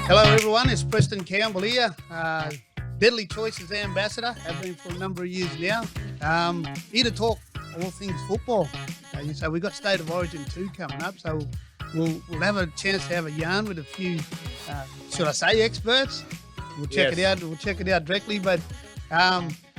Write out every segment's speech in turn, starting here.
Hello everyone, it's Preston Campbell here, Deadly Choices Ambassador, have been for a number of years now. Here to talk all things football. So we've got State of Origin 2 coming up, so we'll have a chance to have a yarn with a few, should I say experts? We'll check it out. We'll check it out directly, but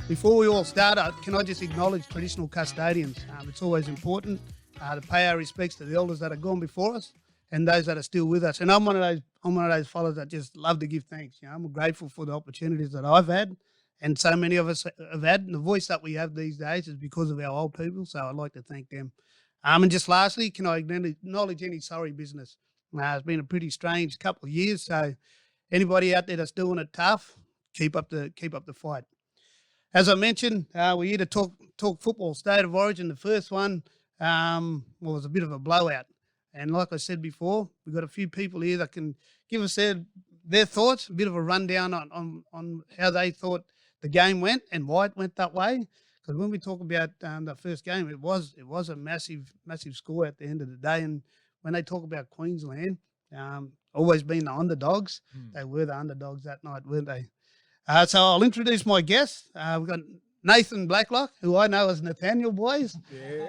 before we all start, can I just acknowledge traditional custodians? It's always important to pay our respects to the elders that have gone before us and those that are still with us. And I'm one of those fellows that just love to give thanks. You know, I'm grateful for the opportunities that I've had, and so many of us have had. And the voice that we have these days is because of our old people. So I'd like to thank them. And just lastly, can I acknowledge any sorry business? It's been a pretty strange couple of years. So anybody out there that's doing it tough, keep up the fight. As I mentioned, we're here to talk football. State of Origin, the first one, was a bit of a blowout. And like I said before, we've got a few people here that can give us their thoughts, a bit of a rundown on how they thought the game went and why it went that way. Because when we talk about the first game, it was a massive score at the end of the day. And when they talk about Queensland, always being the underdogs, they were the underdogs that night, weren't they? So I'll introduce my guests. We've got Nathan Blacklock, who I know as Nathaniel Boys,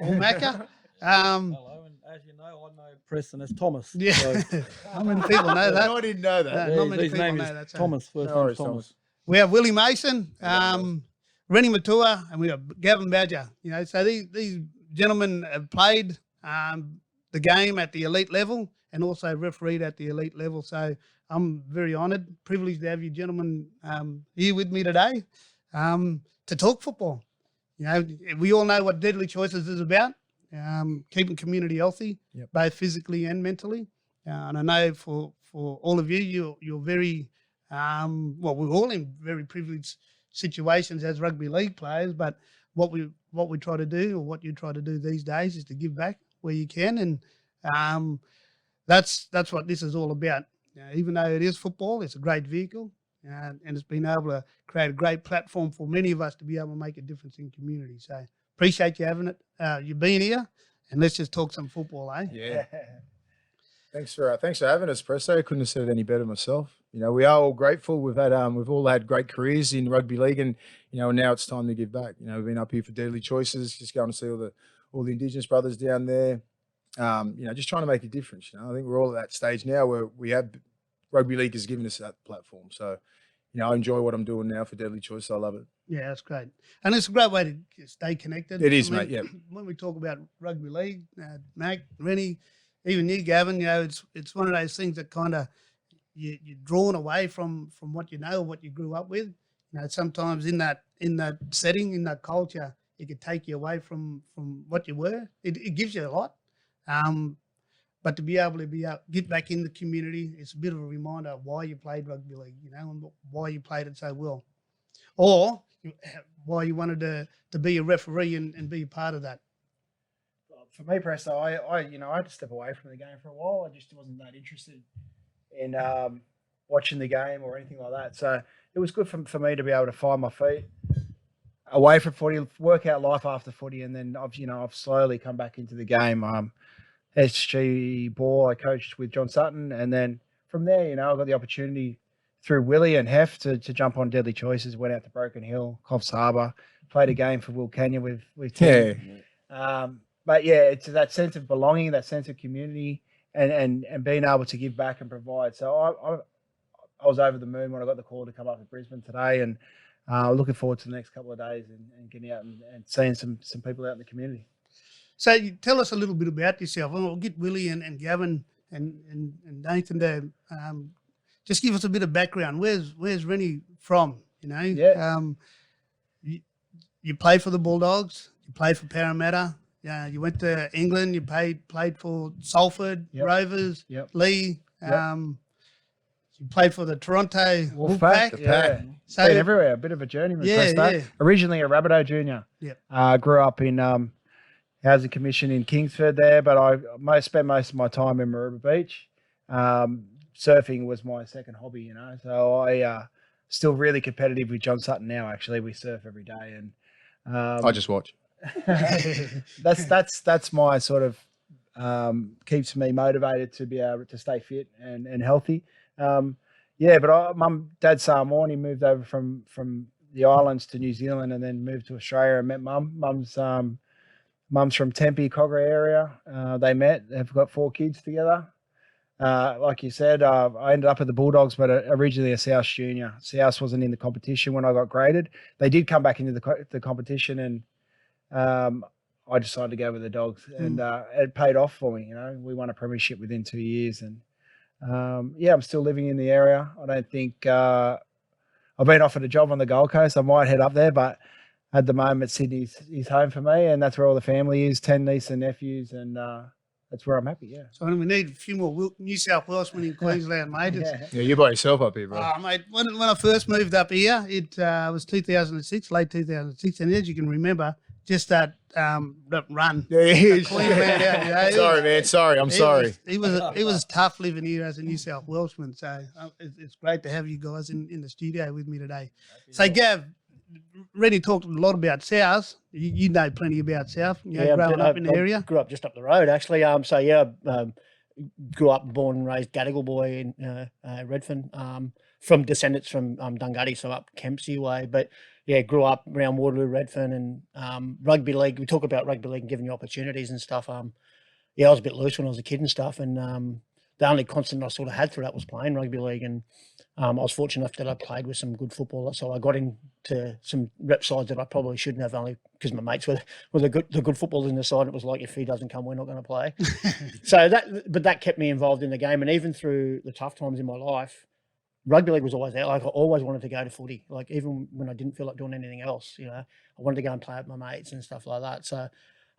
or Macca. Hello, and as you know, I know Preston as Thomas. Yeah, So, how many people know that? No, I didn't know that. Not many his people name know is that. So. Thomas. First No name worries, is Thomas. We have Willie Mason, Reni Maitua, and we have Gavin Badger. You know, so these gentlemen have played the game at the elite level and also refereed at the elite level. So I'm very honoured, privileged to have you gentlemen here with me today to talk football. You know, we all know what Deadly Choices is about. Keeping community healthy, both physically and mentally. And I know for all of you, you're very, we're all in very privileged situations as rugby league players, but what we try to do, or what you try to do these days, is to give back where you can. And that's what this is all about. Even though it is football, it's a great vehicle, and it's been able to create a great platform for many of us to be able to make a difference in community. So appreciate you having it. You being here, and let's just talk some football, eh? Yeah. Thanks for having us, Presto. Couldn't have said it any better myself. You know, we are all grateful. We've all had great careers in rugby league, and now it's time to give back. We've been up here for Deadly Choices, just going to see all the Indigenous brothers down there. Just trying to make a difference. I think we're all at that stage now where we have rugby league has given us that platform. So, I enjoy what I'm doing now for Deadly Choice. I love it. Yeah, that's great. And it's a great way to stay connected. It is, mate, yeah. When we talk about rugby league, Mac, Reni, even you, Gavin, it's one of those things that kind of you're drawn away from what you know, what you grew up with. Sometimes in that setting, in that culture, it could take you away from what you were. It gives you a lot. But to be able to get back in the community, it's a bit of a reminder of why you played rugby league, and why you played it so well, or why you wanted to be a referee and be a part of that. For me, Presto, I had to step away from the game for a while. I just wasn't that interested in watching the game or anything like that. So it was good for me to be able to find my feet away from footy, work out life after footy, and then I've slowly come back into the game. SG ball, I coached with John Sutton, and then from there, I got the opportunity through Willie and Hef to jump on Deadly Choices. Went out to Broken Hill, Coffs Harbour, played a game for Will Kenya with Tim. But yeah, it's that sense of belonging, that sense of community, and being able to give back and provide. So I was over the moon when I got the call to come up to Brisbane today, and looking forward to the next couple of days and getting out and seeing some people out in the community. So you tell us a little bit about yourself. We'll get Willie and Gavin and Nathan to just give us a bit of background. Where's Reni from? You played for the Bulldogs. You played for Parramatta. You went to England. You played for Salford Rovers. Lee. You played for the Toronto Wolfpack. Yeah. So been everywhere. A bit of a journeyman. Originally a Rabbitoh junior. Grew up in Housing Commission in Kingsford there, but I spent most of my time in Maroubra Beach. Surfing was my second hobby, So I still really competitive with John Sutton now. Actually, we surf every day, and I just watch. that's my sort of keeps me motivated to be able to stay fit and healthy. Yeah, but Dad's Samoan. He moved over from the islands to New Zealand and then moved to Australia and met Mum. Mum's from Tempe, Cogra area. They met. They've got 4 kids together. Like you said, I ended up at the Bulldogs, but originally a South junior. South wasn't in the competition when I got graded. They did come back into the competition, and I decided to go with the Dogs, and it paid off for me. You know, we won a premiership within 2 years, and I'm still living in the area. I don't think I've been offered a job on the Gold Coast. I might head up there, but at the moment, Sydney's home for me, and that's where all the family is, 10 nieces and nephews, and that's where I'm happy, yeah. So we need a few more New South Welshmen in Queensland, mate. Yeah, you're by yourself up here, bro. Mate, when I first moved up here, it was 2006, late 2006, and as you can remember, just that run. Yeah, Queensland out, you know, sorry, man. Sorry, I'm sorry. It was tough living here as a New South Welshman. So it's great to have you guys in the studio with me today. So Gav, Reni talked a lot about South. You know plenty about South. You know, growing up in the area. Grew up just up the road, actually. Grew up, born and raised Gadigal boy in Redfern. From descendants from Dungutty, so up Kempsey way. But yeah, grew up around Waterloo, Redfern, and rugby league. We talk about rugby league and giving you opportunities and stuff. I was a bit loose when I was a kid and stuff, and the only constant I sort of had through that was playing rugby league. And I was fortunate enough that I played with some good footballers, so I got into some rep sides that I probably shouldn't have, only because my mates were the good footballers in the side. It was like, if he doesn't come, we're not going to play. But that kept me involved in the game, and even through the tough times in my life, rugby league was always there. Like, I always wanted to go to footy. Like, even when I didn't feel like doing anything else, you know, I wanted to go and play with my mates and stuff like that. So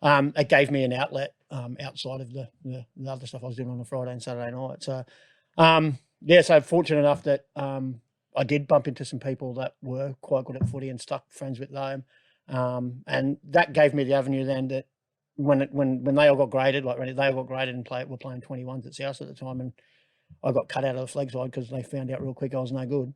it gave me an outlet outside of the other stuff I was doing on a Friday and Saturday night. So so fortunate enough that I did bump into some people that were quite good at footy and stuck friends with them, and that gave me the avenue then that when they all got graded, like they all got graded and were playing 21s at South at the time, and I got cut out of the flag side because they found out real quick I was no good.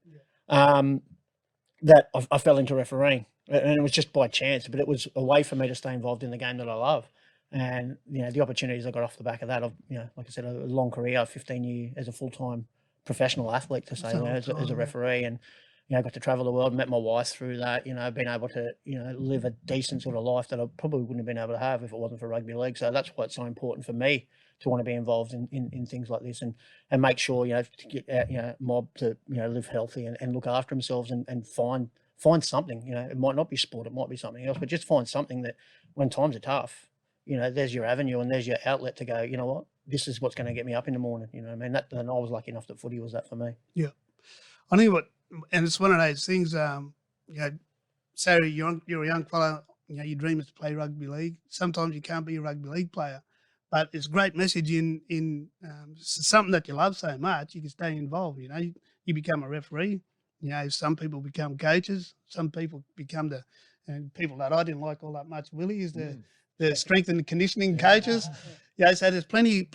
That I fell into refereeing, and it was just by chance, but it was a way for me to stay involved in the game that I love. And, you know, the opportunities I got off the back of that, like I said, a long career, 15 years as a full-time professional athlete, to say, as a referee, and, you know, got to travel the world, met my wife through that, you know, been able to, you know, live a decent sort of life that I probably wouldn't have been able to have if it wasn't for rugby league. So that's why it's so important for me to want to be involved in things like this, and make sure, you know, to get, you know, mob to, you know, live healthy and look after themselves and find something. You know, it might not be sport, it might be something else, but just find something that when times are tough, you know, there's your avenue and there's your outlet to go, you know what, this is what's going to get me up in the morning. You know what I mean? And I was lucky enough that footy was that for me. Yeah. I think and it's one of those things, you know, say you're a young fella, you know, your dream is to play rugby league. Sometimes you can't be a rugby league player, but it's a great message in something that you love so much, you can stay involved. You know, you become a referee. You know, some people become coaches. Some people become and people that I didn't like all that much, Willie, is the strength and conditioning coaches. Yeah, so there's plenty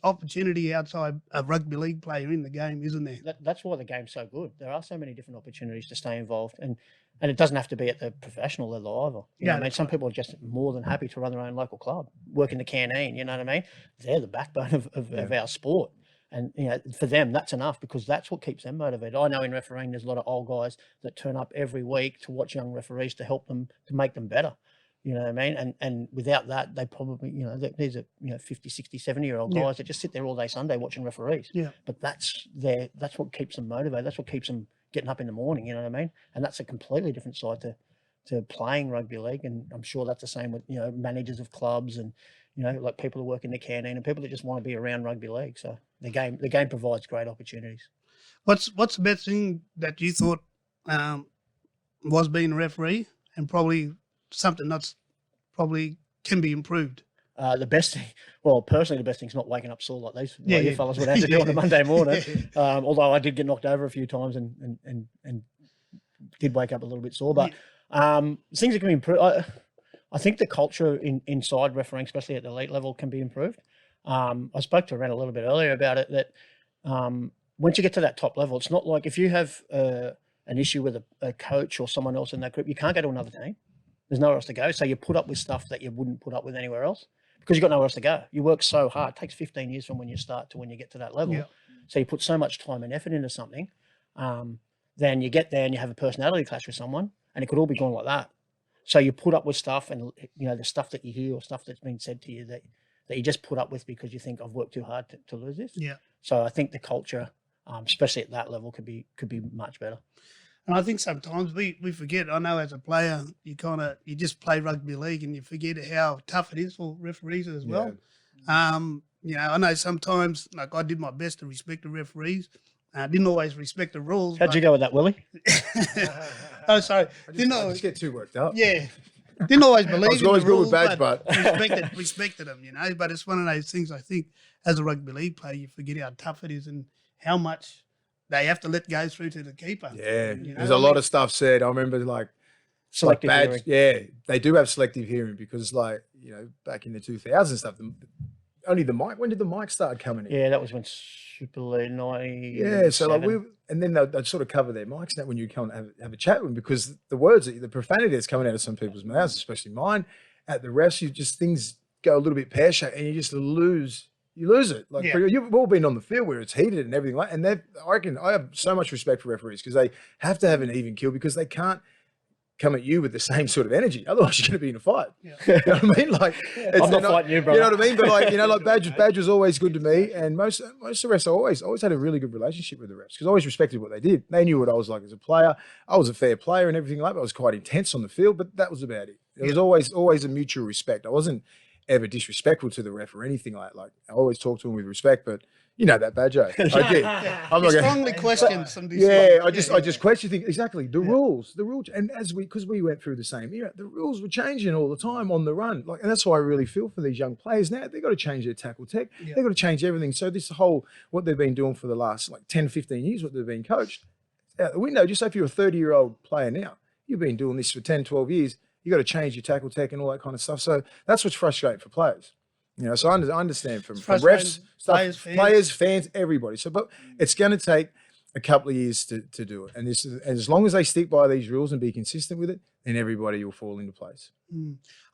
opportunity outside a rugby league player in the game, isn't there? That's why the game's so good. There are so many different opportunities to stay involved, and it doesn't have to be at the professional level either. You know what I mean? Some people are just more than happy to run their own local club, work in the canteen, you know what I mean? They're the backbone of our sport. And, you know, for them, that's enough, because that's what keeps them motivated. I know in refereeing, there's a lot of old guys that turn up every week to watch young referees to help them, to make them better. You know what I mean? And without that, they probably, you know, these are, you know, 50, 60, 70-year-old guys that just sit there all day Sunday watching referees. Yeah. But that's what keeps them motivated. That's what keeps them getting up in the morning, you know what I mean? And that's a completely different side to playing rugby league. And I'm sure that's the same with, you know, managers of clubs and, you know, like people who work in the canteen and people that just want to be around rugby league. So the game provides great opportunities. What's the best thing that you thought was being a referee, and probably something that's probably can be improved? The best thing, well, personally, the best thing is not waking up sore like these you fellas would have to do on a Monday morning. Although I did get knocked over a few times and did wake up a little bit sore, but things that can be improved. I think the culture inside refereeing, especially at the elite level, can be improved. I spoke to Ren a little bit earlier about it, that once you get to that top level, it's not like if you have an issue with a coach or someone else in that group, you can't go to another team. There's nowhere else to go. So you put up with stuff that you wouldn't put up with anywhere else, because you've got nowhere else to go. You work so hard. It takes 15 years from when you start to when you get to that level. Yeah. So you put so much time and effort into something, then you get there and you have a personality clash with someone, and it could all be gone like that. So you put up with stuff, and the stuff that you hear or stuff that's been said to you that you just put up with because you think I've worked too hard to lose this. Yeah. So I think the culture, especially at that level, could be much better. And I think sometimes we forget. I know as a player, you just play rugby league and you forget how tough it is for referees as well. I know sometimes, like I did my best to respect the referees. I didn't always respect the rules. How'd you go with that, Willie? Oh, sorry. I just get too worked up. Yeah. Didn't always believe I was in always the good rules, with badge, but respected them, But it's one of those things, I think, as a rugby league player, you forget how tough it is and how much they have to let go through to the keeper. Yeah, there's a lot of stuff said. I remember Selective badge, hearing. yeah, they do have selective hearing because back in the 2000s stuff, only the mic. When did the mic start coming in? Yeah, that was when Super League 90. Yeah, so and then they'd sort of cover their mics now when you come and have a chat with them because the words, the profanity that's coming out of some people's mouths, especially mine, at the refs, things go a little bit pear-shaped and you just lose it. Like you've all been on the field where it's heated and everything and I have so much respect for referees because they have to have an even kill because they can't come at you with the same sort of energy. Otherwise, you're going to be in a fight. Yeah. You know what I mean? Like, I'm not fighting you, bro. You know what I mean? But Badge was always good to me, and most of the refs, I always had a really good relationship with the refs because I always respected what they did. They knew what I was like as a player. I was a fair player and everything like that. I was quite intense on the field, but that was about it. It was always a mutual respect. I wasn't ever disrespectful to the ref or anything like that. Like I always talked to him with respect, but. You know that, Badger. I did. I'm not strongly question some. I just question things exactly the rules, and because we went through the same era, the rules were changing all the time on the run. And that's why I really feel for these young players now. They got to change their tackle tech. They got to change everything. So this whole what they've been doing for the last 10, 15 years, what they've been coached out the window. Just say if you're a 30-year-old player now, you've been doing this for 10, 12 years. You got to change your tackle tech and all that kind of stuff. So that's what's frustrating for players. So I understand from refs, players, fans, everybody. So, but it's going to take a couple of years to do it. And as long as they stick by these rules and be consistent with it, then everybody will fall into place.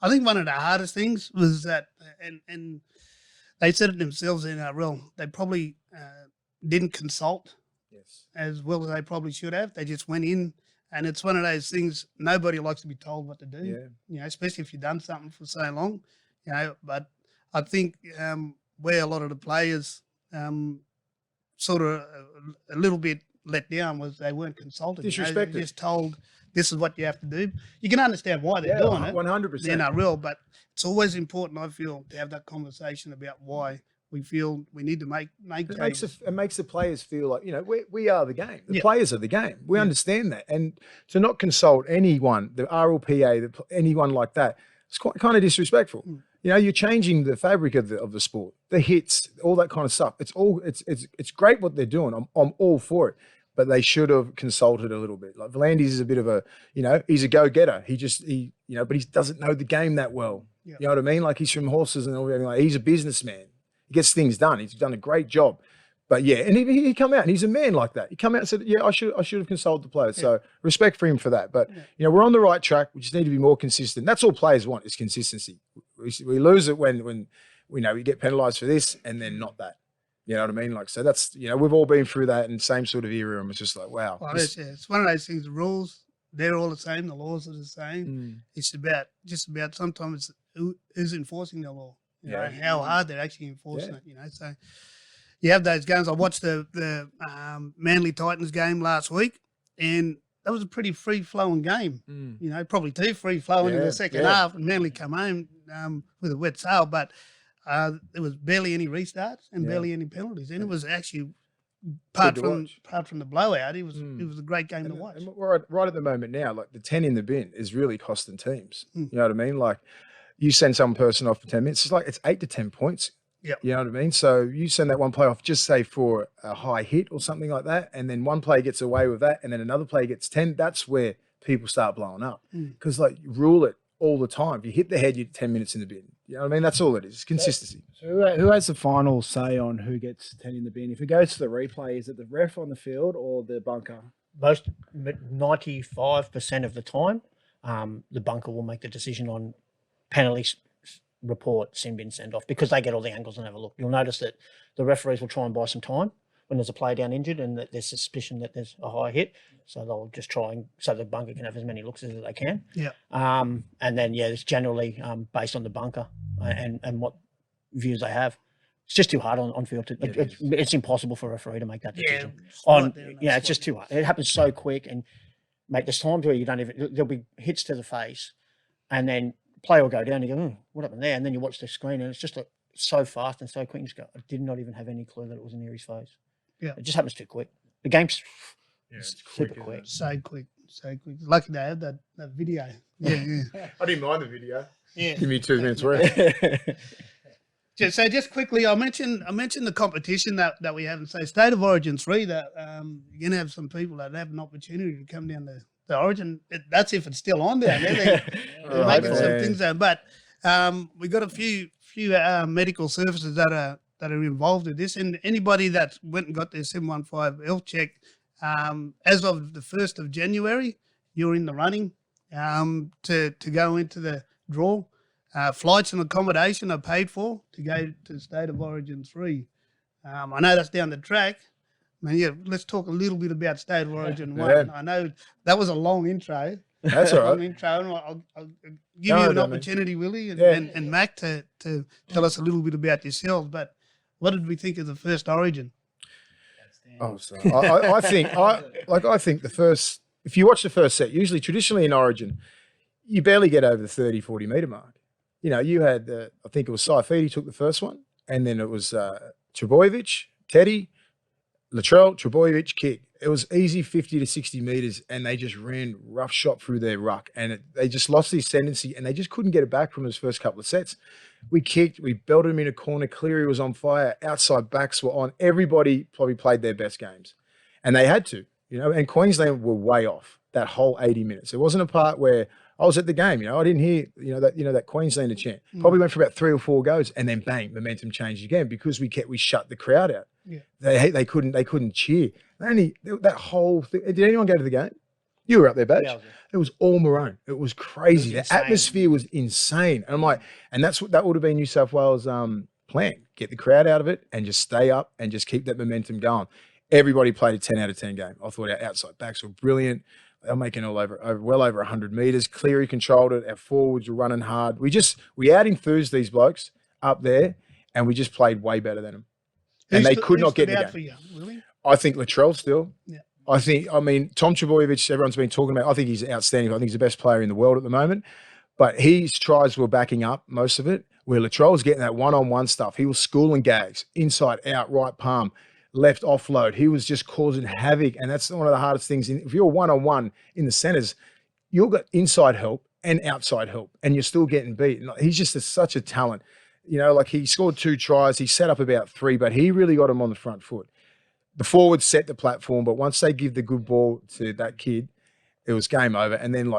I think one of the hardest things was that, and they said it themselves in NRL, they probably didn't consult as well as they probably should have. They just went in, and it's one of those things, nobody likes to be told what to do, especially if you've done something for so long, but I think where a lot of the players sort of a little bit let down was they weren't consulted. Disrespected. Just told this is what you have to do. You can understand why they're doing it. 100%. They're not real, but it's always important, I feel, to have that conversation about why we feel we need to make changes. It makes the players feel like, we are the game. The players are the game. We understand that. And to not consult anyone, the RLPA, anyone like that, it's quite kind of disrespectful. You're changing the fabric of the sport, the hits, all that kind of stuff. It's great what they're doing. I'm all for it, but they should have consulted a little bit. Like Volandis is a bit of a, he's a go-getter. But he doesn't know the game that well. You know what I mean? Like he's from horses and everything. Like he's a businessman. He gets things done. He's done a great job. But and he come out and he's a man like that. He come out and said, I should have consulted the players. So respect for him for that. But we're on the right track. We just need to be more consistent. That's all players want is consistency. We lose it when we get penalised for this and then not that. You know what I mean? Like so that's we've all been through that and same sort of era and it's just like wow. Well, it's one of those things. The rules they're all the same. The laws are the same. It's just about sometimes who's enforcing the law. And how hard they're actually enforcing it. So. You have those games. I watched the Manly Titans game last week, and that was a pretty free-flowing game. Probably too free-flowing in the second half, and Manly come home with a wet sail. But there was barely any restarts and barely any penalties, and it was actually apart from the blowout, it was a great game to watch. And we're right at the moment now, like the 10 in the bin is really costing teams. You know what I mean? Like you send some person off for 10 minutes, it's 8 to 10 points. Yeah, you know what I mean? So you send that one player off, just say for a high hit or something like that, and then one player gets away with that, and then another player gets 10. That's where people start blowing up because you rule it all the time. If you hit the head, you're 10 minutes in the bin. You know what I mean? That's all it is. It's consistency. So who has the final say on who gets 10 in the bin? If it goes to the replay, is it the ref on the field or the bunker? 95% of the time, the bunker will make the decision on penalties report sin bin send off because they get all the angles and have a look. You'll notice that the referees will try and buy some time when there's a player down injured and that there's suspicion that there's a high hit. So they'll just try and so the bunker can have as many looks as they can. Yeah. And then it's generally based on the bunker and what views they have. It's just too hard on field. It's impossible for a referee to make that decision. It's just too hard. It happens so quick, and mate, there's times where you don't even. There'll be hits to the face, and then player will go down. And you go, what happened there? And then you watch the screen, and it's just like so fast and so quick. You just go, I did not even have any clue that it was near his face. Yeah, it just happens too quick. The game's super quick. So quick. Lucky they have that video. Yeah. I didn't mind the video. Yeah. Give me 2 minutes worth. So just quickly, I mentioned the competition that we have. And so State of Origin 3, that you're going to have some people that have an opportunity to come down the Origin. That's if it's still on there. They're making some things there. But we got a few medical services that are involved in this. And anybody that went and got their 715 health check, as of the 1st of January, you're in the running to go into the draw. Flights and accommodation are paid for to go to State of Origin 3. I know that's down the track. Let's talk a little bit about State of Origin 1. Yeah. I know that was a long intro. That's all right. Long intro. And I'll give you an opportunity, Willie, and Mac to tell us a little bit about yourselves. But what did we think of the first Origin? Oh, so I think the first. If you watch the first set, usually traditionally in Origin, you barely get over the 30, 40 metre mark. You had, I think it was Saifidi took the first one, and then it was Trebojevic, Teddy, Latrell, Trebojevic, kick. It was easy 50 to 60 metres, and they just ran rough shot through their ruck, and they just lost the ascendancy, and they just couldn't get it back from those first couple of sets. We kicked, we belted him in a corner, Cleary was on fire, outside backs were on. Everybody probably played their best games, and they had to, and Queensland were way off that whole 80 minutes. There wasn't a part where I was at the game, I didn't hear, that Queenslander chant. Probably went for about 3 or 4 goes, and then bang, momentum changed again because we shut the crowd out. Yeah. They couldn't cheer. That whole thing. Did anyone go to the game? You were up there, Badge. Yeah, it was all Maroon. It was crazy. The atmosphere was insane. And I'm like, and that would have been New South Wales' plan. Get the crowd out of it and just stay up and just keep that momentum going. Everybody played a 10 out of 10 game. I thought our outside backs were brilliant. They're making well over 100 metres. Cleary controlled it. Our forwards were running hard. We out-enthused these blokes up there, and we just played way better than them. And they could not get in the game. For you, Willie? I think Latrell still. Yeah. Tom Trebojevic, everyone's been talking about. I think he's outstanding. I think he's the best player in the world at the moment. But his tries were backing up most of it, where Latrell was getting that one-on-one stuff. He was schooling gags, inside, out, right palm, left offload. He was just causing havoc, and that's one of the hardest things. If you're one-on-one in the centres, you'll get inside help and outside help, and you're still getting beat. He's just such a talent. He scored 2 tries. He set up about 3, but he really got him on the front foot. The forwards set the platform, but once they give the good ball to that kid, it was game over. And then,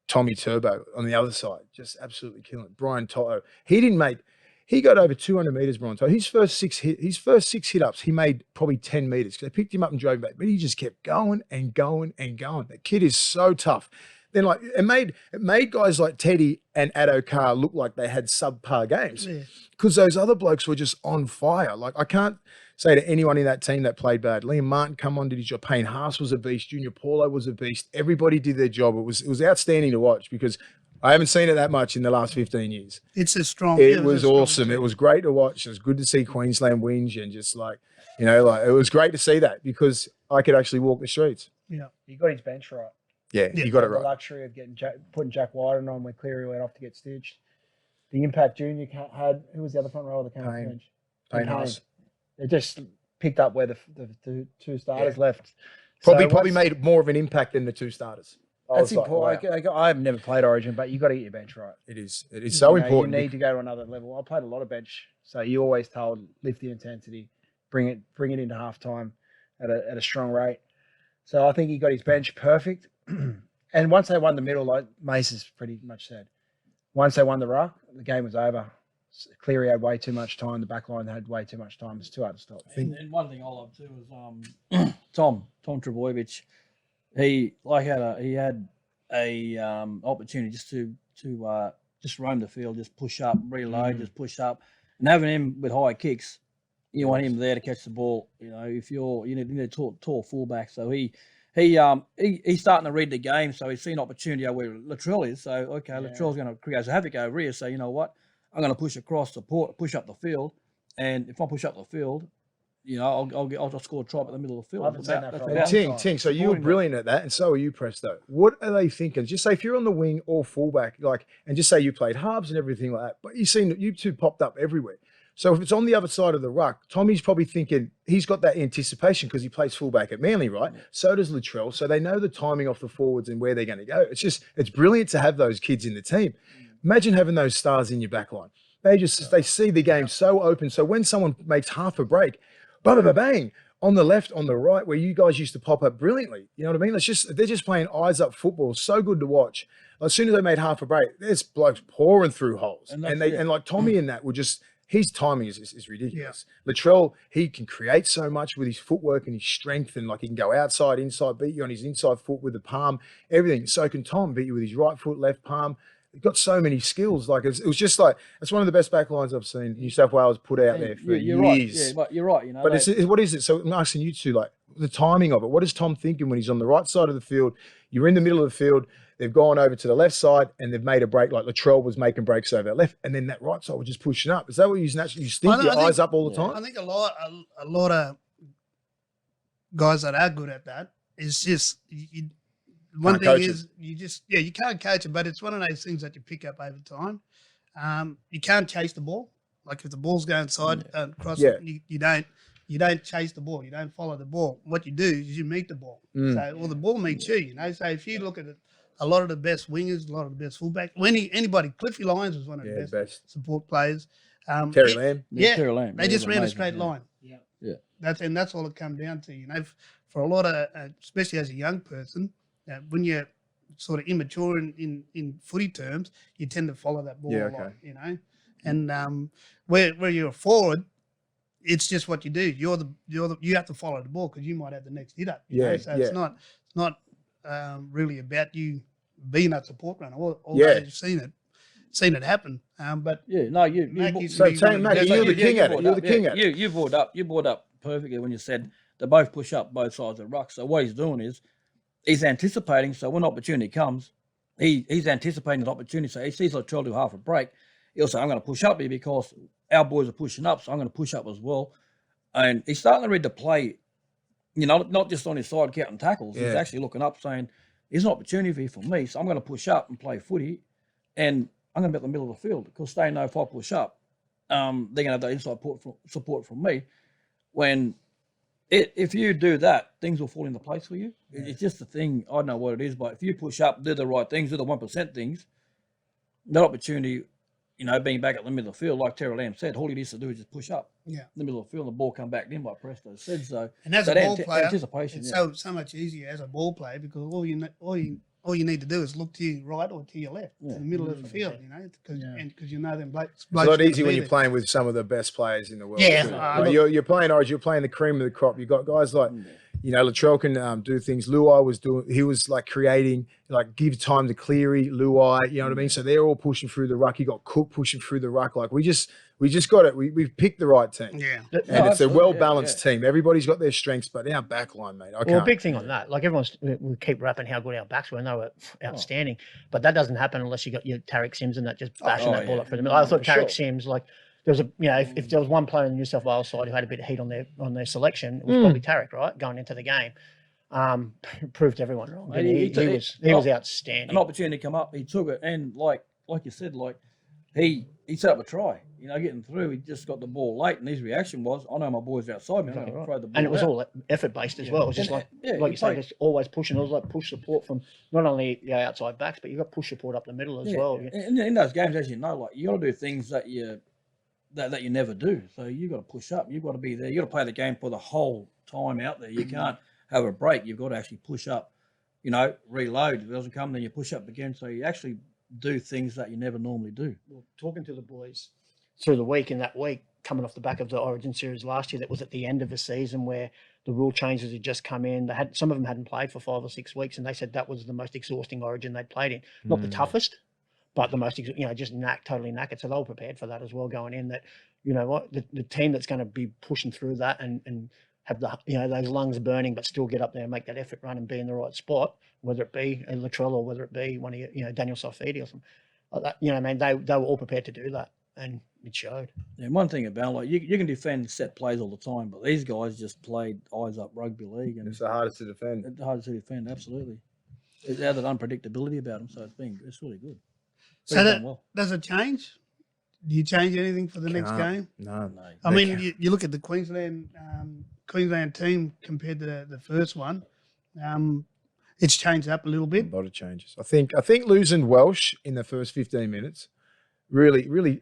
Tommy Turbo on the other side, just absolutely killing it. Brian Toto, he got over 200 metres, Brian Toto. His first 6 hit-ups, he made probably 10 metres. They picked him up and drove him back, but he just kept going and going and going. That kid is so tough. Then, it made guys like Teddy and Addo-Carr look like they had subpar games because those other blokes were just on fire. I can't say to anyone in that team that played bad. Liam Martin come on, did his job. Payne Haas was a beast. Junior Paulo was a beast. Everybody did their job. It was outstanding to watch because I haven't seen it that much in the last 15 years. It's a strong. It was awesome. It was great to watch. It was good to see Queensland whinge and just it was great to see that because I could actually walk the streets. Yeah, he got his bench right. Yeah, you got it right. The luxury of putting Jack Wyden on when Cleary went off to get stitched. The impact Junior had. Who was the other front rower that came off the bench? Payne Haas. They just picked up where the 2 starters left. Probably made more of an impact than the 2 starters. That's important. Wow. I've never played Origin, but you got to get your bench right. It is so important. You need to go to another level. I played a lot of bench, so you always told lift the intensity, bring it into halftime at a strong rate. So I think he got his bench perfect. And once they won the middle, like Mace has pretty much said, once they won the ruck, the game was over. Cleary had way too much time. The back line had way too much time. It's too hard to stop. And one thing I love too is Tom Trebojevic. He had a opportunity just to just roam the field, just push up, reload, just push up, and having him with high kicks, you want him there to catch the ball. You know, if you need a tall fullback, so he's starting to read the game, so he's seen opportunity where Latrell is. So okay, Latrell's going to create a havoc over here. So you know what, I'm going to push across push up the field, and if I push up the field, you know, I'll just score a try up in the middle of the field. I haven't seen that for a long time. Ting, so you were brilliant at that, and so are you, Presto. What are they thinking? Just say if you're on the wing or fullback, like, and just say you played halves and everything like that, but you two popped up everywhere. So if it's on the other side of the ruck, Tommy's probably thinking he's got that anticipation because he plays fullback at Manly, right? Yeah. So does Latrell. So they know the timing off the forwards and where they're going to go. It's brilliant to have those kids in the team. Imagine having those stars in your back line. They see the game so open. So when someone makes half a break, bang, on the left, on the right, where you guys used to pop up brilliantly. You know what I mean? They're just playing eyes up football. So good to watch. As soon as they made half a break, there's blokes pouring through holes. And like Tommy in that would just, his timing is ridiculous. Yeah. Latrell, he can create so much with his footwork and his strength, and like he can go outside, inside, beat you on his inside foot with the palm, everything. So can Tom, beat you with his right foot, left palm. He's got so many skills. Like it was just like, it's one of the best back lines I've seen New South Wales put out there for years. Right. Yeah, but you're right. You know, but what is it? So I'm asking you two, like the timing of it. What is Tom thinking when he's on the right side of the field? You're in the middle of the field. They've gone over to the left side and they've made a break, like Latrell was making breaks over that left, and then that right side was just pushing up. Is that what you naturally think your eyes up all the time? I think a lot of guys that are good at that is just one thing is you can't coach it, but it's one of those things that you pick up over time. You can't chase the ball. Like if the ball's going side across, you don't chase the ball. You don't follow the ball. What you do is you meet the ball. So the ball meets you. You know. So if you look at it, a lot of the best wingers, a lot of the best fullbacks. Anybody, Cliffy Lyons was one of the best support players. Terry Lamb. Terry Lamb. They just ran a straight line. Yeah. That's all it comes down to. You know, for a lot of, especially as a young person, when you're sort of immature in footy terms, you tend to follow that ball a lot. You know, and where you're a forward, it's just what you do. You have to follow the ball because you might have the next hit up. You know? So it's not really about you being a support runner. Although you've seen it happen. But yeah, no, you're the king at it. You're the king at it. You brought up perfectly when you said they both push up both sides of the ruck. So what he's doing is he's anticipating. So when opportunity comes, he's anticipating the opportunity. So he sees Latrell do half a break. He'll say, I'm going to push up here because our boys are pushing up, so I'm going to push up as well. And he's starting to read the play, you know, not just on his side counting tackles. He's actually looking up saying, there's an opportunity here for me, so I'm going to push up and play footy, and I'm going to be at the middle of the field because they know if I push up, they're going to have that inside support from me. If you do that, things will fall into place for you. Yeah. It's just the thing, I don't know what it is, but if you push up, do the right things, do the 1% things, that opportunity, you know, being back at the middle of the field, like Terry Lamb said, all he needs to do is just push up in the middle of the field, and the ball come back in, like Presto said. So, and as a ball player, it's so much easier as a ball player because all you need to do is look to your right or to your left, in the middle of the field, you know, because you know them blokes. It's a lot easier when you're playing with some of the best players in the world. Yeah, you're playing Origin, you're playing the cream of the crop. You've got guys like, you know, Latrell can do things. Luai was like creating, like give time to Cleary, Luai, you know what I mean? So they're all pushing through the ruck. You got Cook pushing through the ruck. Like we just got it. We've picked the right team. Yeah. And it's a well-balanced team. Everybody's got their strengths, but our back line, mate, Well, a big thing on that, like we keep rapping how good our backs were, and they were outstanding. But that doesn't happen unless you got your Tarek Sims and that just bashing that ball up through the middle. I thought Tarek Sims, like, there was if there was one player in the New South Wales side who had a bit of heat on their selection, it was probably Tarek, right, going into the game. Proved everyone wrong. He was outstanding. An opportunity come up, he took it, and like you said, like he set up a try. You know, getting through, he just got the ball late, and his reaction was, "I know my boys outside me, I'm going to throw the ball." And it was all effort based as well. It was just like you say, just always pushing. It was like push support from not only the outside backs, but you got push support up the middle as well. And in those games, as you know, like you got to do things that you never do. So you got to push up. You've got to be there. You got to play the game for the whole time out there. You can't have a break. You've got to actually push up, you know, reload. If it doesn't come, then you push up again. So you actually do things that you never normally do. Well, talking to the boys through the week, in that week, coming off the back of the Origin series last year, that was at the end of the season where the rule changes had just come in. Some of them hadn't played for 5 or 6 weeks, and they said that was the most exhausting Origin they'd played in. Not the toughest, but the most, just totally knackered. So they were prepared for that as well going in. That, the team that's going to be pushing through that and have the, those lungs burning, but still get up there and make that effort run and be in the right spot, whether it be a Latrell or whether it be one of Daniel Saifidi or something like that. They were all prepared to do that, and it showed. And one thing about you can defend set plays all the time, but these guys just played eyes up rugby league, and It's the hardest to defend. it's hard to defend. Absolutely, it had that unpredictability about them, so it's really good. So They've that, done well. does it change? Do you change anything for the next game? No. No. I mean, you look at the Queensland team compared to the first one. It's changed up a little bit. A lot of changes. I think losing Welsh in the first 15 minutes really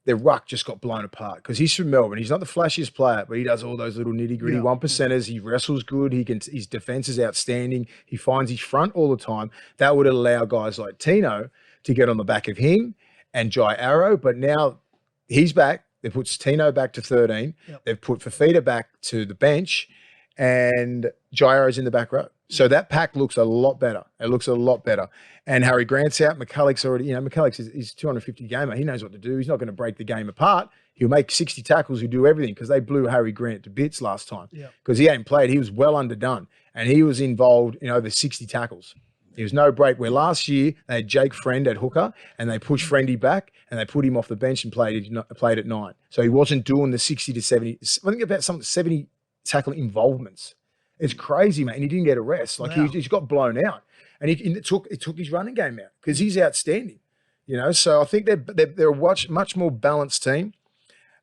their ruck just got blown apart because he's from Melbourne. He's not the flashiest player, but he does all those little nitty gritty 1%ers. He wrestles good. His defense is outstanding. He finds his front all the time. That would allow guys like Tino to get on the back of him and Jai Arrow. But now he's back. They put Tino back to 13. Yep. They've put Fafita back to the bench, and Jai Arrow's in the back row. So that pack looks a lot better. It looks a lot better. And Harry Grant's out. McCulloch's already, McCulloch's is 250 gamer. He knows what to do. He's not going to break the game apart. He'll make 60 tackles. He'll do everything because they blew Harry Grant to bits last time because he hadn't played. He was well underdone, and he was involved in over 60 tackles. There was no break. Where last year they had Jake Friend at hooker, and they pushed Friendy back, and they put him off the bench and played at 9. So he wasn't doing the 60 to 70. I think about some 70 tackle involvements. It's crazy, mate. And he didn't get a rest. Like he's got blown out, and it took his running game out because he's outstanding. So I think they're a much more balanced team.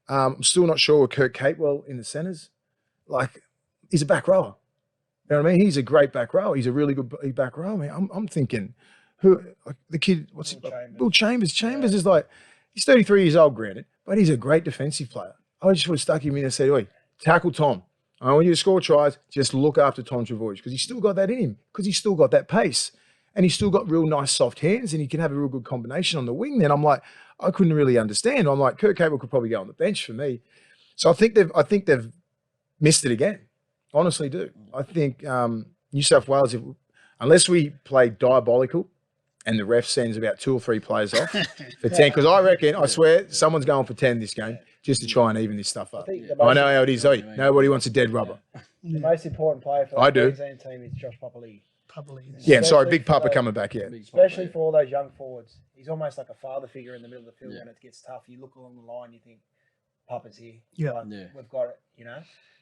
I'm still not sure with Kurt Capewell in the centres. Like he's a back rower. You know what I mean? He's a great back row. He's a really good back row. Man, I'm thinking, the kid? What's his Will Chambers? Chambers is like he's 33 years old, granted, but he's a great defensive player. I just would have stuck him in and said, "Oi, tackle Tom. I want you to score tries. Just look after Tom Travojevic because he's still got that in him. Because he's still got that pace, and he's still got real nice soft hands, and he can have a real good combination on the wing." Then I'm like, I couldn't really understand. I'm like, Kurt Capewell could probably go on the bench for me. So I think they've missed it again. Honestly do. I think New South Wales, unless we play diabolical and the ref sends about 2 or 3 players off for 10, because I swear, someone's going for 10 this game just to try and even this stuff up. I know how it is. Nobody wants a dead rubber. The most important player for the Queensland team is Josh Papali'i. Yeah, sorry, Big Papa coming back, Especially for all those young forwards. He's almost like a father figure in the middle of the field when it gets tough. You look along the line, you think, Papa's here. We've got it,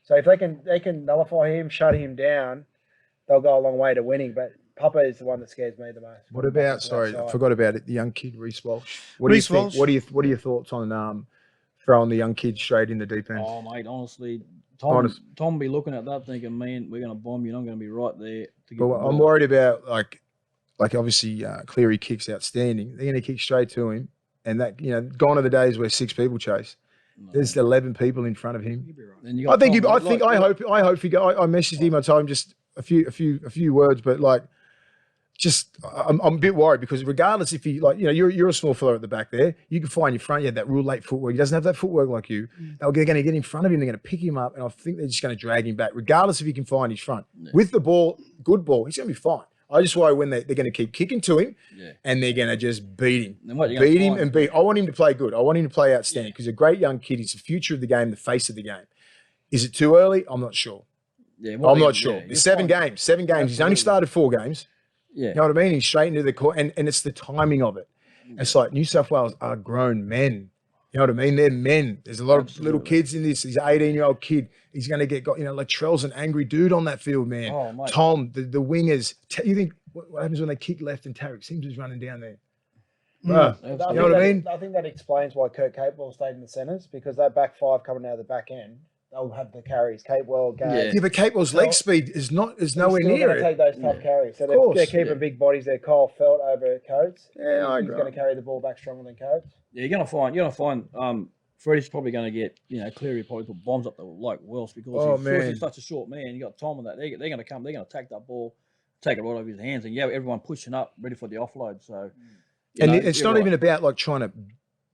So if they can nullify him, shut him down, they'll go a long way to winning. But Papa is the one that scares me the most. What about? Sorry, I forgot about it. The young kid, Reece Walsh. What do you think? What are your thoughts on throwing the young kid straight in the deep end? Oh, mate, honestly, Tom be looking at that thinking, man, we're going to bomb you. You're not going to be right there. But I'm worried about like obviously Cleary kicks outstanding. They're going to kick straight to him, and that gone are the days where 6 people chase. No. There's 11 people in front of him. I hope he go. I messaged him. I told him just a few words, but like, just I'm a bit worried because regardless if he you're a small fella at the back there, you can find your front. You had that real late footwork. He doesn't have that footwork like you. They're going to get in front of him. They're going to pick him up, and I think they're just going to drag him back, regardless if he can find his front with the ball. Good ball. He's going to be fine. I just worry when they're going to keep kicking to him and they're going to just beat him. I want him to play good. I want him to play outstanding because he's a great young kid. He's the future of the game, the face of the game. Is it too early? I'm not sure. I'm not sure. There's 7 games. 7 games. Absolutely. He's only started 4 games. Yeah. You know what I mean? He's straight into the court, and it's the timing of it. It's like New South Wales are grown men. You know what I mean? They're men. There's a lot of little kids in this. He's an 18-year-old kid. He's going to get Latrell's an angry dude on that field, man. Oh, Tom, the wingers. You think what happens when they kick left and Tarek Sims is running down there? You know what I mean? I think that explains why Kurt Capewell stayed in the centres because that back 5 coming out of the back end, they'll have the carries. Capewell, Gavin. Yeah, but Capewell's leg speed is nowhere near it. Take those tough carries. So they're keeping big bodies there. Kyle Felt over Coates. Yeah, I agree. He's going to carry the ball back stronger than Coates. Yeah, you're going to find Freddie's probably going to get Cleary probably put bombs up the like Welsh because he's such a short man. You got Tom and that. They're going to come. They're going to take that ball, take it right over his hands, and everyone pushing up, ready for the offload. So, it's not even about like trying to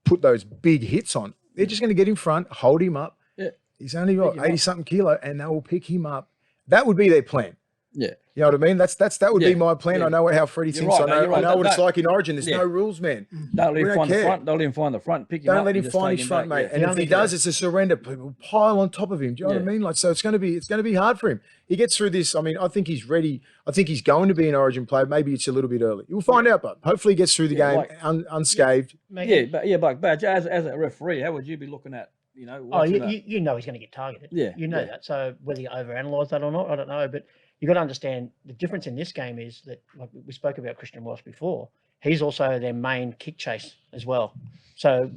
put those big hits on. They're just going to get in front, hold him up. Yeah, he's only got 80-something kilo, and they will pick him up. That would be their plan. Yeah. You know what I mean? That would be Yeah, my plan. yeah. I know how Freddie You're thinks. right, no, I you're right. know what it's Don't- like in Origin. There's yeah. no rules, man. Don't let We him don't find the care. front. Don't let him find the front. Pick him up. Don't let and him just find take his him front, back. mate. Yeah. And if he does, it's a surrender. People pile on top of him. Do you know what I mean? Like, so it's going to be hard for him. He gets through this. I mean, I think he's ready. I think he's going to be an Origin player. Maybe it's a little bit early. We'll find out, but hopefully he gets through the game like- unscathed. But Badge, as a referee, how would you be looking at, Oh, watching that? you know he's going to get targeted. Yeah, You know yeah. that. So whether you overanalyze that or not, I don't know. But you got to understand the difference in this game is that, like we spoke about Christian Welsh before, he's also their main kick chase as well. So,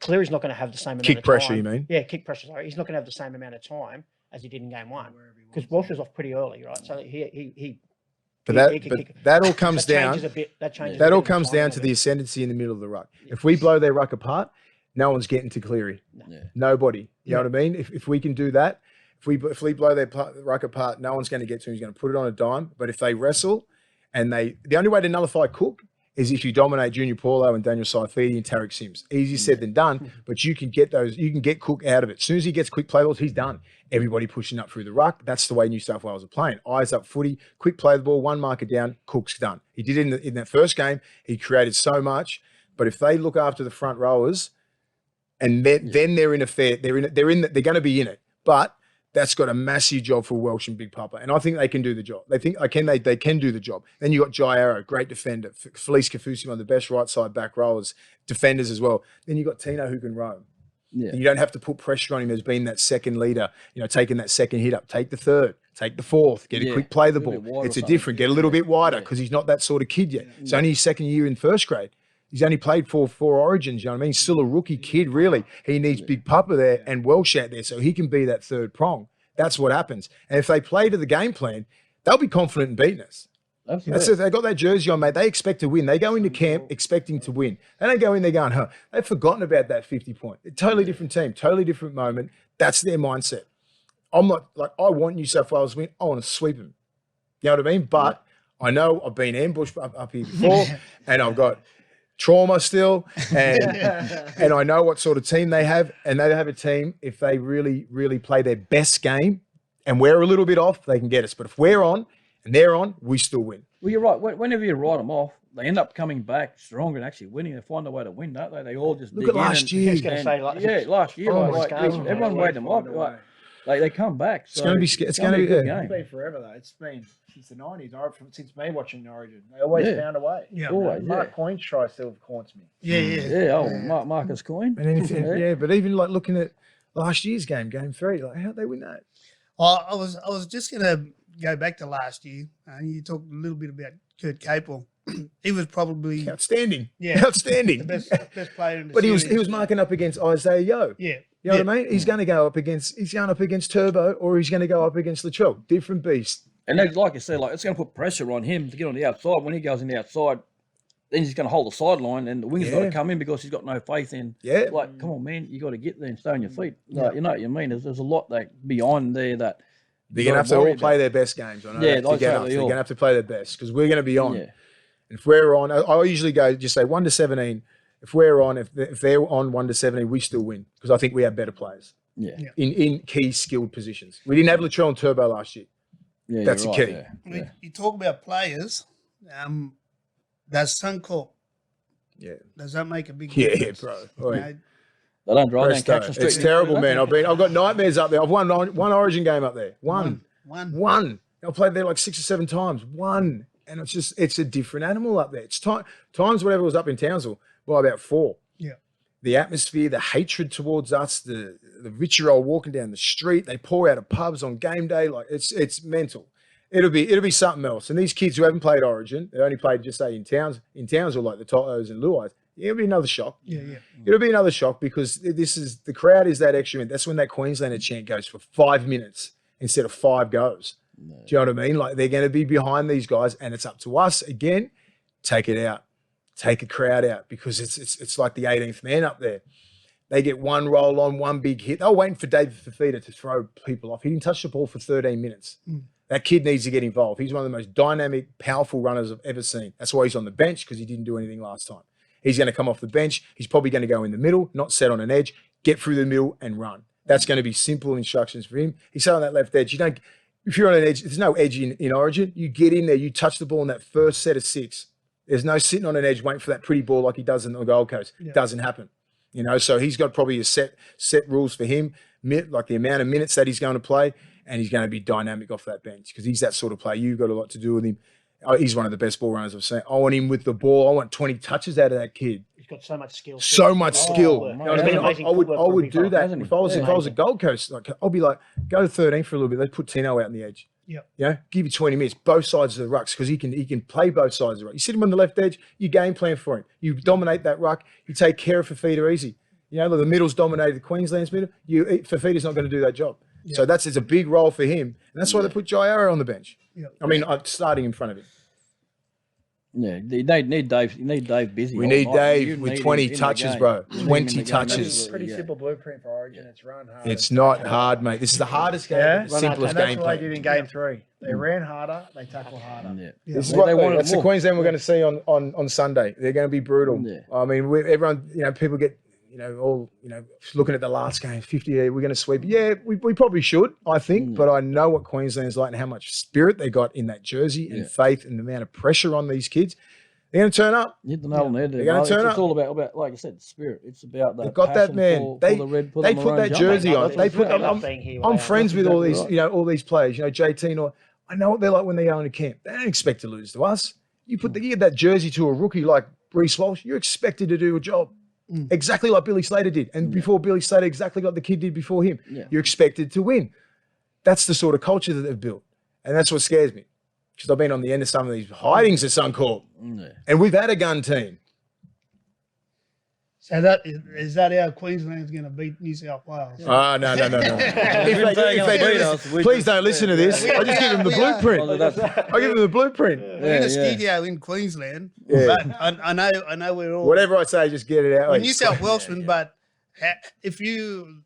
Cleary's not going to have the same amount Kick of pressure, time. you mean? Yeah, kick pressure. Sorry, he's not going to have the same amount of time as he did in game one because Welsh was off pretty early, right? So he That all comes down. changes a bit. That changes. That a all bit of comes timing down of to it. the ascendancy in the middle of the ruck. If we blow their ruck apart, no one's getting to Cleary. Yeah. Nobody. You know what I mean? If we can do that, if we blow their ruck apart, no one's going to get to him. He's going to put it on a dime. But if they wrestle, and the only way to nullify Cook is if you dominate Junior Paulo and Daniel Saifidi and Tarek Sims. Easier said than done, but you can get Cook out of it. As soon as he gets quick play balls, he's done. Everybody pushing up through the ruck. That's the way New South Wales are playing. Eyes up footy, quick play the ball, one marker down, Cook's done. He did it in that first game. He created so much. But if they look after the front rowers, and then they're in a fair, they're going to be in it. But that's got a massive job for Welsh and Big Papa, and I think they can do the job. They can do the job. Then you got Jai Arrow, great defender. Felice Kafusi, one of the best right side back rowers, defenders as well. Then you got Tino who can roam. Yeah. And you don't have to put pressure on him as being that second leader. Taking that second hit up, take the third, take the fourth, get a quick play the A little ball. bit wider It's or a something. different. Get a little bit wider because he's not that sort of kid yet. It's only his second year in first grade. He's only played for 4 Origins, you know what I mean? Still a rookie kid, really. He needs Big Papa there and Welsh out there so he can be that third prong. That's what happens. And if they play to the game plan, they'll be confident in beating us. Absolutely. That's it. They got that jersey on, mate. They expect to win. They go into camp expecting to win. They don't go in there going, they've forgotten about that 50-point. Totally different team, totally different moment. That's their mindset. I'm not like, I want New South Wales to win. I want to sweep them. You know what I mean? But I know I've been ambushed up here before and I've got trauma still, and I know what sort of team they have, and they have a team, if they really, really play their best game and we're a little bit off, they can get us. But if we're on and they're on, we still win. Well, you're right. Whenever you write them off, they end up coming back stronger and actually winning. They find a way to win, don't they? They all just Look dig at in last and- year. I was going to say, like, last year, Oh, like, it's everyone weighed them off. Like, they come back. It's going to be. It's going to be a good good. It's game. been forever though. It's been since the 90s. Since me watching the Origin, they always Yeah. found a way. Yeah. Always, Mark Coyne's try still haunts me. Yeah. Yeah. Oh, Marcus Coyne. And anything, but even like looking at last year's game 3, like how'd they win that? I was just going to go back to last year. You talked a little bit about Kurt Capel. He was probably Outstanding. Yeah. Outstanding. the best player in the But he series. was marking up against Isaiah Yo. Yeah. You know what I mean? He's going up against Turbo, or he's going to go up against Latrell. Different beast. And then, like you said, like it's going to put pressure on him to get on the outside. When he goes in the outside, then he's going to hold the sideline, and the winger's got to come in because he's got no faith in. Yeah. Like, come on, man, you got to get there and stay on your feet. Like, you know what you mean? There's a lot behind there that They're going to have to all play their best games. I know Yeah, that to get up. They're going to have to play their best because we're going to be on. Yeah. If we're on, I usually go just say 1 to 17. If we're on, if they're on 1 to 17, we still win because I think we have better players Yeah. in key skilled positions. We didn't have Latrell and Turbo last year. Yeah, That's you're the right, key. yeah. I mean, you talk about players. Does Suncorp, Yeah. does that make a big Yeah, difference? bro. You Oi. know, They don't drive down Presto. Caxton Street. It's terrible, man. I've got nightmares up there. I've won one Origin game up there. One. I've played there like 6 or 7 times. One. And it's a different animal up there. It's times whatever was up in Townsville by about 4. Yeah. The atmosphere, the hatred towards us, the vitriol walking down the street, they pour out of pubs on game day. Like it's mental. It'll be something else. And these kids who haven't played Origin, they only played just say in Townsville like the Totos and Luais. It'll be another shock. Yeah. It'll be another shock because the crowd is that extra. That's when that Queenslander chant goes for 5 minutes instead of 5 goes. Do you know what I mean? Like they're going to be behind these guys, and it's up to us again. Take it out, take a crowd out because it's like the 18th man up there. They get one roll on, one big hit. They're waiting for David Fafita to throw people off. He didn't touch the ball for 13 minutes. That kid needs to get involved. He's one of the most dynamic, powerful runners I've ever seen. That's why he's on the bench because he didn't do anything last time. He's going to come off the bench. He's probably going to go in the middle, not set on an edge, get through the middle and run. That's going to be simple instructions for him. He sat on that left edge. if you're on an edge, there's no edge in Origin. You get in there, you touch the ball in that first set of 6. There's no sitting on an edge waiting for that pretty ball like he does in the Gold Coast. Yeah. It doesn't happen. So he's got probably a set rules for him, like the amount of minutes that he's going to play, and he's going to be dynamic off that bench because he's that sort of player. You've got a lot to do with him. He's one of the best ball runners I've seen. I want him with the ball. I want 20 touches out of that kid. He's got so much skill. So much skill. You know what I mean? I would do that if I was at Gold Coast. Like I'll be like, go to 13 for a little bit. Let's put Tino out on the edge. Yeah. Give you 20 minutes, both sides of the rucks, because he can play both sides of the ruck. You sit him on the left edge, you game plan for him. You dominate that ruck. You take care of Fafita easy. The middle's dominated the Queensland's middle. Fafita's not going to do that job. Yeah. So it's a big role for him, and that's why they put Jairo on the bench. Yeah. I mean, starting in front of him. Yeah, you need Dave. You need Dave busy. We need Dave with 20 touches, bro. 20 touches. Pretty simple blueprint for Origin. It's run hard. It's not hard, mate. This is the hardest game, yeah? simplest game. That's what they did in Game 3. They ran harder. They tackled harder. Yeah. This is that's the Queensland we're going to see on Sunday. They're going to be brutal. Yeah. I mean, everyone, people get, all, looking at the last game, 50, we're going to sweep. Yeah, we probably should, I think, but I know what Queensland's like and how much spirit they got in that jersey and faith and the amount of pressure on these kids. They're going to turn up. You hit the nail on the head. They're going to turn up. It's all about, like I said, spirit. It's about that. They've got that, man. They put that jersey on. I'm friends with all these, all these players. JT, I know what they're like when they go into camp. They don't expect to lose to us. You give that jersey to a rookie like Reece Walsh, you're expected to do a job. Exactly like Billy Slater did. And before Billy Slater, exactly like the kid did before him. Yeah. You're expected to win. That's the sort of culture that they've built. And that's what scares me. Because I've been on the end of some of these hidings at Suncorp. Yeah. And we've had a gun team. So is that how Queensland's going to beat New South Wales? Oh, no. if they do this, please don't listen to this. I just give them the blueprint. I give them the blueprint. We're in a studio in Queensland. Yeah. But I know we're all... Whatever I say, just get it out. We're New South Welshman, but if you...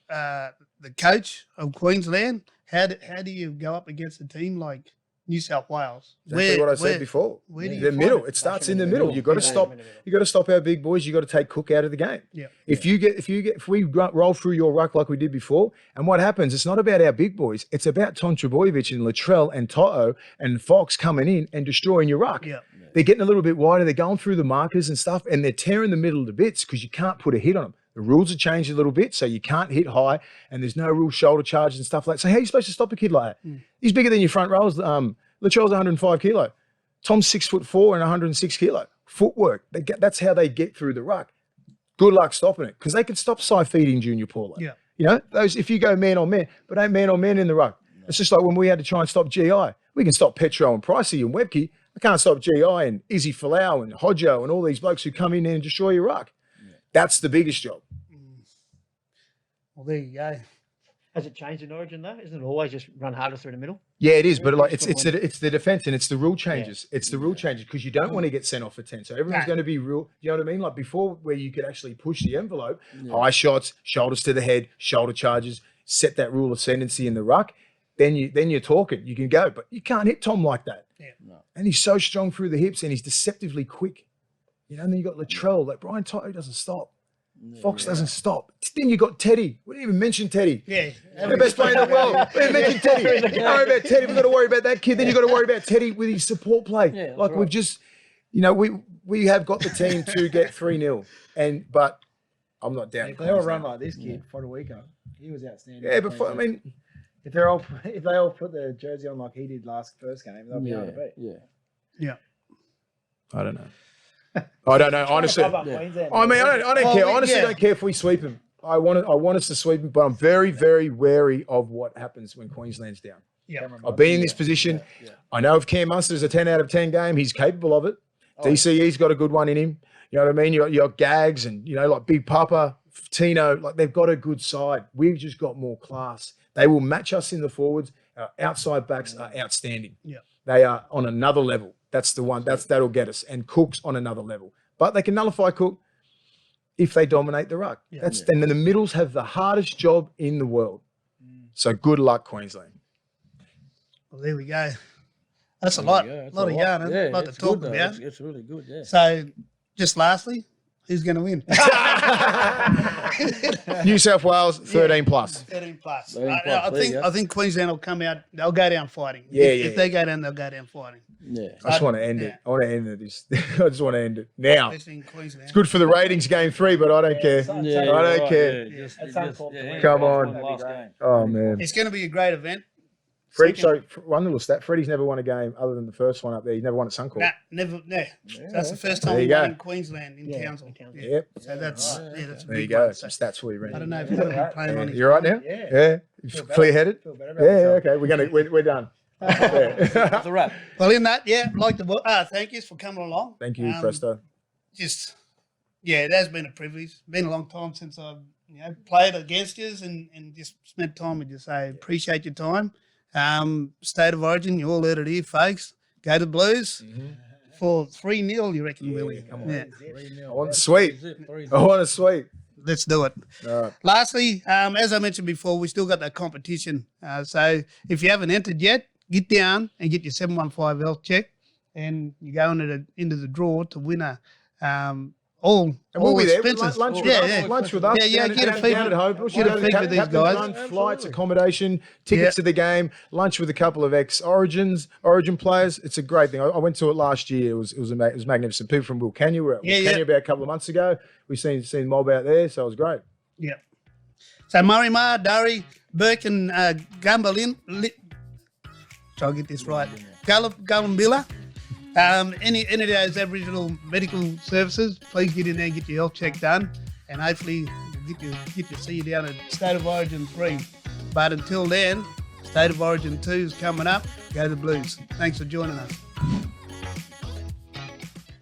the coach of Queensland, how do you go up against a team like New South Wales? Exactly what I said before. The middle. It starts in the middle. You've got to stop. You got to stop our big boys. You got to take Cook out of the game. Yeah. If we roll through your ruck like we did before, and what happens? It's not about our big boys. It's about Tom Trebojevic and Latrell and Toto and Fox coming in and destroying your ruck. Yeah. They're getting a little bit wider. They're going through the markers and stuff, and they're tearing the middle to bits because you can't put a hit on them. The rules have changed a little bit, so you can't hit high, and there's no real shoulder charges and stuff like that. So how are you supposed to stop a kid like that? He's bigger than your front rows. Latrell's 105 kilo. Tom's 6'4" and 106 kilo. Footwork. That's how they get through the ruck. Good luck stopping it, because they can stop side feeding Junior Paulo. Yeah. Those if you go man on man, but ain't man on man in the ruck. It's just like when we had to try and stop GI. We can stop Petro and Pricey and Webke. I can't stop GI and Izzy Folau and Hodjo and all these blokes who come in there and destroy your ruck. That's the biggest job. Well, there you go. Has it changed in Origin though? Isn't it always just run harder through the middle? Yeah, it is, but like it's the defense and it's the rule changes. Yeah. It's the rule changes because you don't want to get sent off for 10. So everyone's going to be real. You know what I mean? Like before, where you could actually push the envelope, high shots, shoulders to the head, shoulder charges, set that rule of ascendancy in the ruck. Then you're talking. You can go, but you can't hit Tom like that. Yeah. No. And he's so strong through the hips and he's deceptively quick. And then you got Latrell, like Brian Toto doesn't stop. Fox doesn't stop. Then you got Teddy. We didn't even mention Teddy. Yeah. The best player in the world. We didn't mention Teddy. You worry about Teddy. We've got to worry about that kid. Then you've got to worry about Teddy with his support play. Yeah, like we've just, we have got the team to get 3-0. But I'm not down. If they all run like this kid, Fodawiko, he was outstanding. Yeah, but if they all put the jersey on like he did first game, they'll be hard to beat. Yeah. I don't know. Honestly. I don't care. Honestly, don't care if we sweep him. I want us to sweep him, but I'm very, very wary of what happens when Queensland's down. Yeah. I've been in this position. Yeah. I know if Cam Munster's a 10 out of 10 game, he's capable of it. DCE's got a good one in him. You know what I mean? You got Gags and, like Big Papa, Tino, like they've got a good side. We've just got more class. They will match us in the forwards. Our outside backs are outstanding. Yeah. They are on another level. That's the one. That'll get us. And Cook's on another level. But they can nullify Cook if they dominate the ruck. Yeah. And then the middles have the hardest job in the world. So good luck, Queensland. Well, there we go. That's a lot. A lot of yarn. A lot to talk about. It's really good, yeah. So just lastly, who's going to win? New South Wales 13 plus. 13 plus. 13 plus, I there you go. think Queensland will come out. They'll go down fighting. Yeah, If they go down, they'll go down fighting. Yeah. I just want to end it. I want to end it. I just want to end it now. Especially in Queensland. It's good for the ratings, game 3, but I don't care. Yeah, I you're don't right, care. yeah, just- That's just- uncalled for. yeah, Come yeah, on. last game. Oh, man. It's going to be a great event. Fred, Second- so one little stat. Freddie's never won a game other than the first one up there. He's never won at Suncorp. Nah, never. No. That's the first time There we you won go. in Queensland in Townsville. Yeah. Yep. So that's that's a There you big go. one. Some So stats for you, I Reni. don't know if he's going to be playing on his. You all right now? Yeah. Yeah. Clear headed? Feel better about Yeah, myself. okay. We're done. Yeah. That's a wrap. Well, in that, yeah, like the thank yous for coming along. Thank you, Presto. Just yeah, it has been a privilege. Been a long time since I've played against you and just spent time with you. So appreciate your time. State of Origin, you all heard it here, folks. Go to Blues for 3-0. You reckon, Willie? come on. Yeah. I want a sweep. Three- I want a sweep. Let's do it. All right. Lastly, as I mentioned before, we still got that competition. So if you haven't entered yet, get down and get your 715 health check, and you go into the draw to win a all And we'll be there. expenses. Lunch with yeah, us. yeah. Lunch with us. Yeah, down- get a down- feed down with- at home. get a feed with these Captain's guys. Run, flights, accommodation, tickets to the game, lunch with a couple of Origin players. It's a great thing. I went to it last year. It was magnificent. People from Wilcannia were at Wilcannia about a couple of months ago. We seen the mob out there, so it was great. Yeah. So Murray Mar, Durry, Burke, and Gumbalin. Try to get this right. Gullambilla. Any of those Aboriginal medical services, please get in there and get your health check done, and hopefully we'll get to see you down at State of Origin 3. But until then, State of Origin 2 is coming up. Go the Blues. Thanks for joining us.